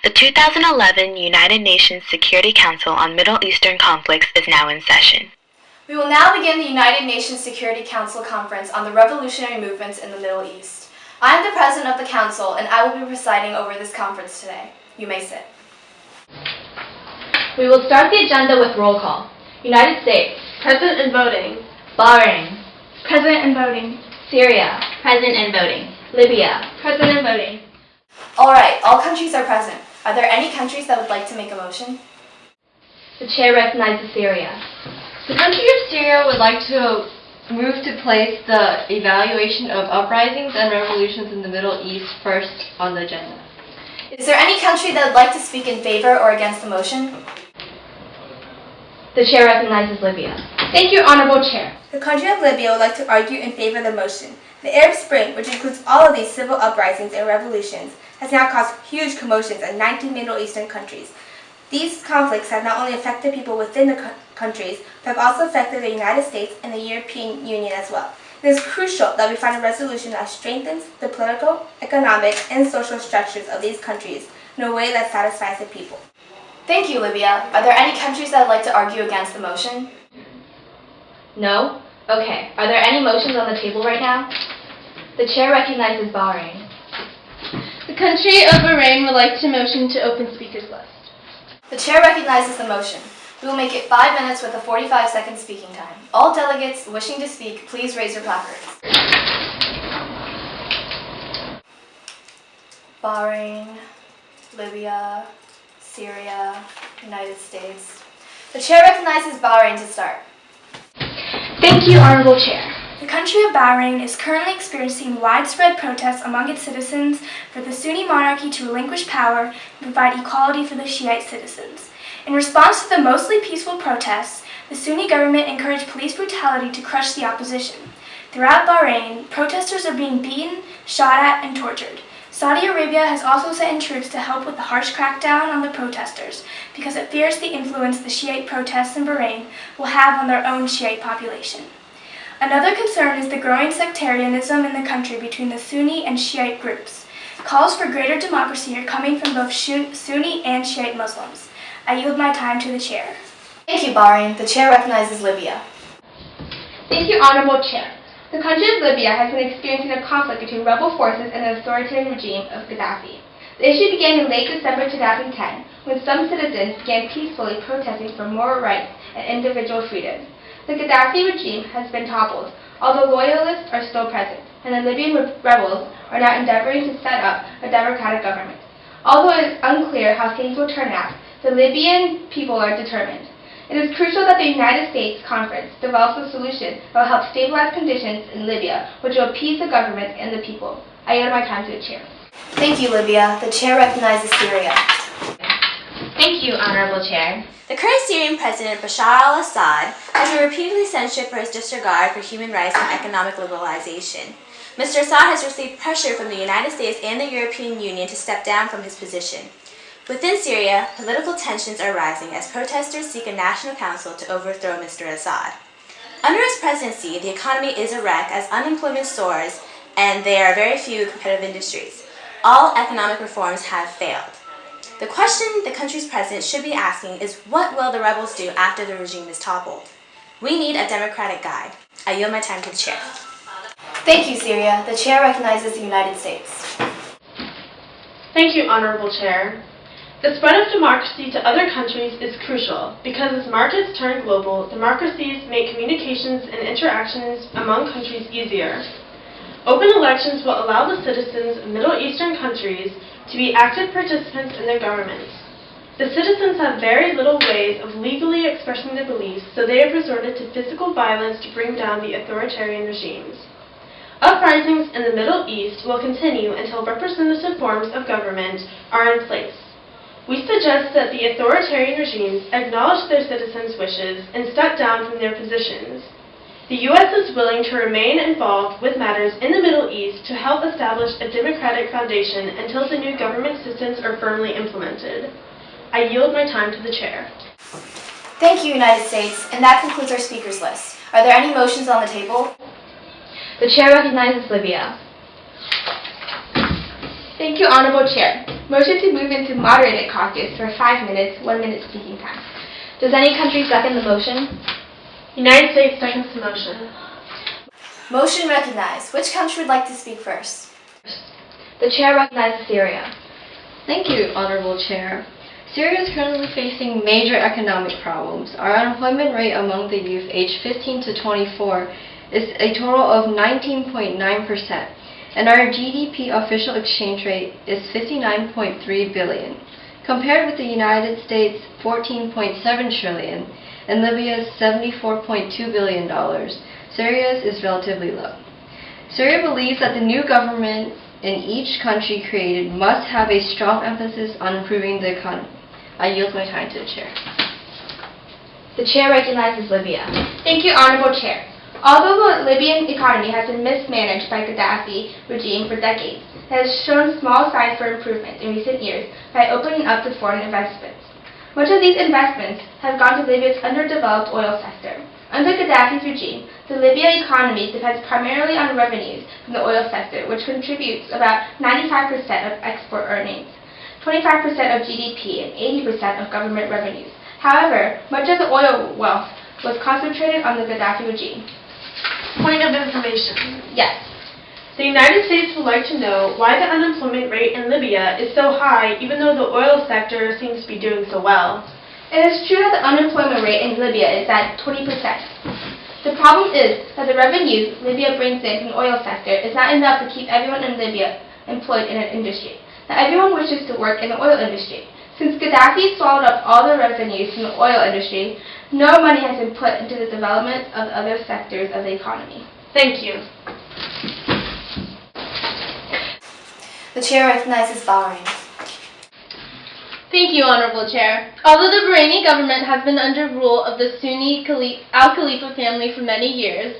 The 2011 United Nations Security Council on Middle Eastern Conflicts is now in session. We will now begin the United Nations Security Council Conference on the Revolutionary Movements in the Middle East. I am the President of the Council, and I will be presiding over this conference today. You may sit. We will start the agenda with roll call. United States. Present and voting. Bahrain. Present and voting. Syria. Present and voting. Libya. Present and voting. All right, all countries are present. Are there any countries that would like to make a motion? The chair recognizes Syria. The country of Syria would like to move to place the evaluation of uprisings and revolutions in the Middle East first on the agenda. Is there any country that would like to speak in favor or against the motion? The chair recognizes Libya. Thank you, Honorable Chair. The country of Libya would like to argue in favor of the motion. The Arab Spring, which includes all of these civil uprisings and revolutions, has now caused huge commotions in 19 Middle Eastern countries. These conflicts have not only affected people within the countries, but have also affected the United States and the European Union as well. It is crucial that we find a resolution that strengthens the political, economic, and social structures of these countries in a way that satisfies the people. Thank you, Libya. Are there any countries that would like to argue against the motion? No? Okay. Are there any motions on the table right now? The chair recognizes Bahrain. The country of Bahrain would like to motion to open speakers list. The chair recognizes the motion. We will make it 5 minutes with a 45-second speaking time. All delegates wishing to speak, please raise your placards. Bahrain, Libya, Syria, United States. The chair recognizes Bahrain to start. Thank you, Honorable Chair. The country of Bahrain is currently experiencing widespread protests among its citizens for the Sunni monarchy to relinquish power and provide equality for the Shiite citizens. In response to the mostly peaceful protests, the Sunni government encouraged police brutality to crush the opposition. Throughout Bahrain, protesters are being beaten, shot at, and tortured. Saudi Arabia has also sent in troops to help with the harsh crackdown on the protesters because it fears the influence the Shiite protests in Bahrain will have on their own Shiite population. Another concern is the growing sectarianism in the country between the Sunni and Shiite groups. Calls for greater democracy are coming from both Sunni and Shiite Muslims. I yield my time to the chair. Thank you, Bahrain. The chair recognizes Libya. Thank you, Honorable Chair. The country of Libya has been experiencing a conflict between rebel forces and the authoritarian regime of Gaddafi. The issue began in late December 2010 when some citizens began peacefully protesting for more rights and individual freedoms. The Gaddafi regime has been toppled, although loyalists are still present, and the Libyan rebels are now endeavoring to set up a democratic government. Although it is unclear how things will turn out, the Libyan people are determined. It is crucial that the United States Conference develops a solution that will help stabilize conditions in Libya, which will appease the government and the people. I yield my time to the chair. Thank you, Libya. The chair recognizes Syria. Thank you, Honorable Chair. The current Syrian President Bashar al-Assad has been repeatedly censured for his disregard for human rights and economic liberalization. Mr. Assad has received pressure from the United States and the European Union to step down from his position. Within Syria, political tensions are rising as protesters seek a national council to overthrow Mr. Assad. Under his presidency, the economy is a wreck as unemployment soars and there are very few competitive industries. All economic reforms have failed. The question the country's president should be asking is what will the rebels do after the regime is toppled? We need a democratic guide. I yield my time to the chair. Thank you, Syria. The chair recognizes the United States. Thank you, Honorable Chair. The spread of democracy to other countries is crucial because as markets turn global, democracies make communications and interactions among countries easier. Open elections will allow the citizens of Middle Eastern countries to be active participants in their governments. The citizens have very little ways of legally expressing their beliefs, so they have resorted to physical violence to bring down the authoritarian regimes. Uprisings in the Middle East will continue until representative forms of government are in place. We suggest that the authoritarian regimes acknowledge their citizens' wishes and step down from their positions. The U.S. is willing to remain involved with matters in the Middle East to help establish a democratic foundation until the new government systems are firmly implemented. I yield my time to the chair. Thank you, United States, and that concludes our speakers list. Are there any motions on the table? The chair recognizes Libya. Thank you, Honorable Chair. Motion to move into moderated caucus for 5 minutes, 1 minute speaking time. Does any country second the motion? United States seconds the motion. Motion recognized. Which country would like to speak first? The chair recognizes Syria. Thank you, Honorable Chair. Syria is currently facing major economic problems. Our unemployment rate among the youth aged 15 to 24 is a total of 19.9%, and our GDP official exchange rate is 59.3 billion. Compared with the United States' 14.7 trillion and Libya's $74.2 billion, Syria's is relatively low. Syria believes that the new government in each country created must have a strong emphasis on improving the economy. I yield my time to the chair. The chair recognizes Libya. Thank you, Honorable Chair. Although the Libyan economy has been mismanaged by Gaddafi regime for decades, it has shown small signs for improvement in recent years by opening up to foreign investments. Much of these investments have gone to Libya's underdeveloped oil sector. Under Gaddafi's regime, the Libya economy depends primarily on revenues from the oil sector, which contributes about 95% of export earnings, 25% of GDP, and 80% of government revenues. However, much of the oil wealth was concentrated on the Gaddafi regime. Point of information. Yes. The United States would like to know why the unemployment rate in Libya is so high even though the oil sector seems to be doing so well. It is true that the unemployment rate in Libya is at 20%. The problem is that the revenue Libya brings in from the oil sector is not enough to keep everyone in Libya employed in an industry. Not everyone wishes to work in the oil industry. Since Gaddafi swallowed up all the revenues from the oil industry, no money has been put into the development of other sectors of the economy. Thank you. The chair recognizes Bahrain. Thank you, Honorable Chair. Although the Bahraini government has been under rule of the Sunni Al Khalifa family for many years,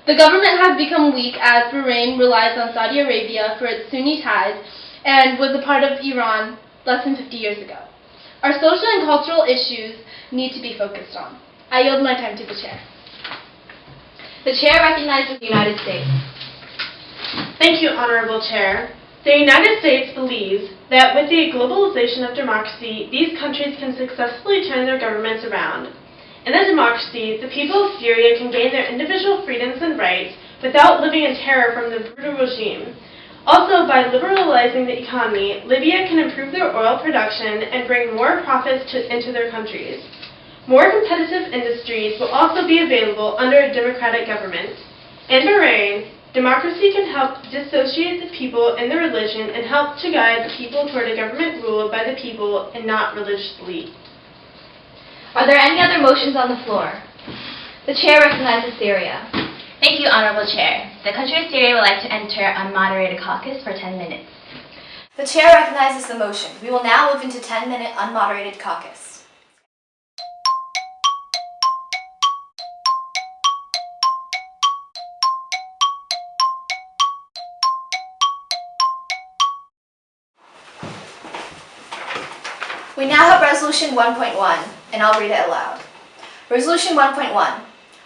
the government has become weak as Bahrain relies on Saudi Arabia for its Sunni ties and was a part of Iran less than 50 years ago. Our social and cultural issues need to be focused on. I yield my time to the chair. The chair recognizes the United States. Thank you, Honorable Chair. The United States believes that with the globalization of democracy, these countries can successfully turn their governments around. In a democracy, the people of Syria can gain their individual freedoms and rights without living in terror from the brutal regime. Also, by liberalizing the economy, Libya can improve their oil production and bring more profits into their countries. More competitive industries will also be available under a democratic government. In Bahrain, democracy can help dissociate the people and their religion and help to guide the people toward a government ruled by the people and not religious elite. Are there any other motions on the floor? The chair recognizes Syria. Thank you, Honorable Chair. The country of Syria would like to enter unmoderated caucus for 10 minutes. The chair recognizes the motion. We will now move into 10-minute unmoderated caucus. We now have Resolution 1.1, and I'll read it aloud. Resolution 1.1.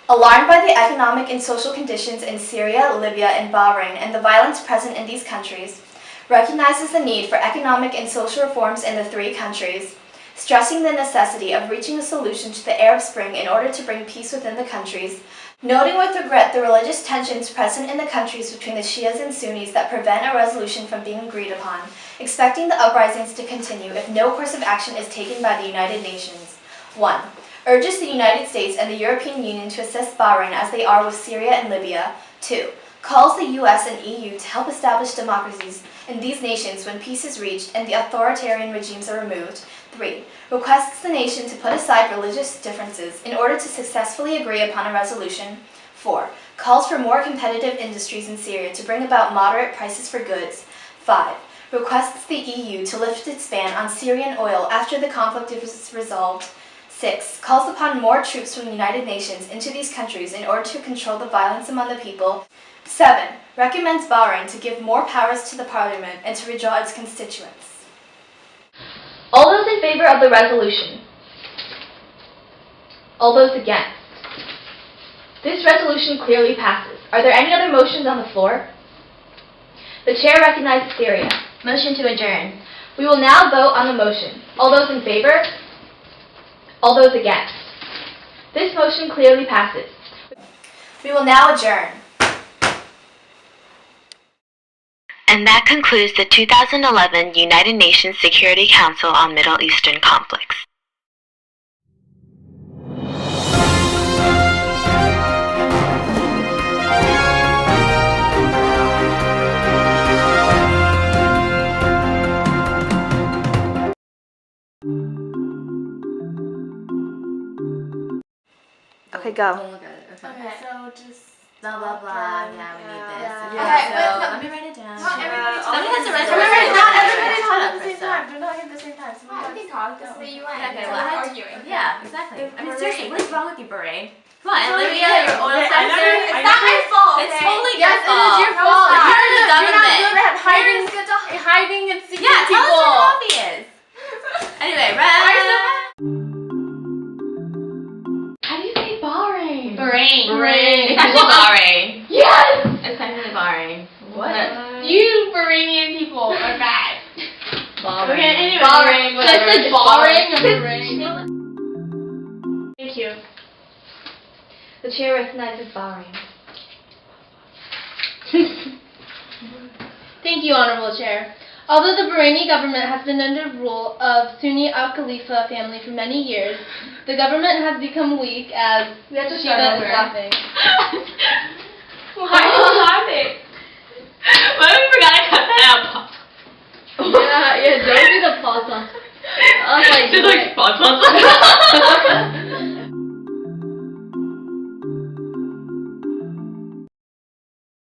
Alarmed by the economic and social conditions in Syria, Libya, and Bahrain and the violence present in these countries, recognizes the need for economic and social reforms in the three countries, stressing the necessity of reaching a solution to the Arab Spring in order to bring peace within the countries, noting with regret the religious tensions present in the countries between the Shias and Sunnis that prevent a resolution from being agreed upon, expecting the uprisings to continue if no course of action is taken by the United Nations. 1. Urges the United States and the European Union to assist Bahrain as they are with Syria and Libya. 2. Calls the US and EU to help establish democracies in these nations when peace is reached and the authoritarian regimes are removed. 3. Requests the nation to put aside religious differences in order to successfully agree upon a resolution. 4. Calls for more competitive industries in Syria to bring about moderate prices for goods. 5. Requests the EU to lift its ban on Syrian oil after the conflict is resolved. 6. Calls upon more troops from the United Nations into these countries in order to control the violence among the people. 7. Recommends Bahrain to give more powers to the parliament and to withdraw its constituents. All those in favor of the resolution? All those against? This resolution clearly passes. Are there any other motions on the floor? The chair recognizes Syria. Motion to adjourn. We will now vote on the motion. All those in favor? All those against? This motion clearly passes. We will now adjourn. And that concludes the 2011 United Nations Security Council on Middle Eastern Conflicts. Okay, go. Don't look at it. Okay. So just blah blah blah. Yeah, we need this. Yeah. Okay, So, let me write it down. Not everybody Somebody has to write Remember, the not resolution. everybody talk at the Shut same up, time. Do not hit the same time. I can talk. This is the UN. Okay, We're well, arguing. Yeah, exactly. I mean, seriously, what is wrong with you, Beret? Come on, It's Olivia, okay. your oil Okay, I sensor. never- It's not my fault. It's okay? totally Yes, your fault. it is your fault. You're in the You're not government. good at hiding, It's good to hiding and secret Yeah, tell us people. where your coffee is. Anyway, Why are you so Red. How do you say Bahrain? Bahrain. It's actually Bahrain. Yes! It's technically Bahrain. What? You Bahrainian people are bad. Bahrain. Okay, anyway. Bahrain, whatever. Just It's Bahrain or Bahrain. Thank you. The chair recognizes Bahrain. Thank you, Honorable Chair. Although the Bahraini government has been under rule of Sunni Al Khalifa family for many years, the government has become weak as We have to Shiva start is over. laughing. Why are you laughing? Why we forgot to cut that out? Yeah, don't do the pause on. I was like, Just like,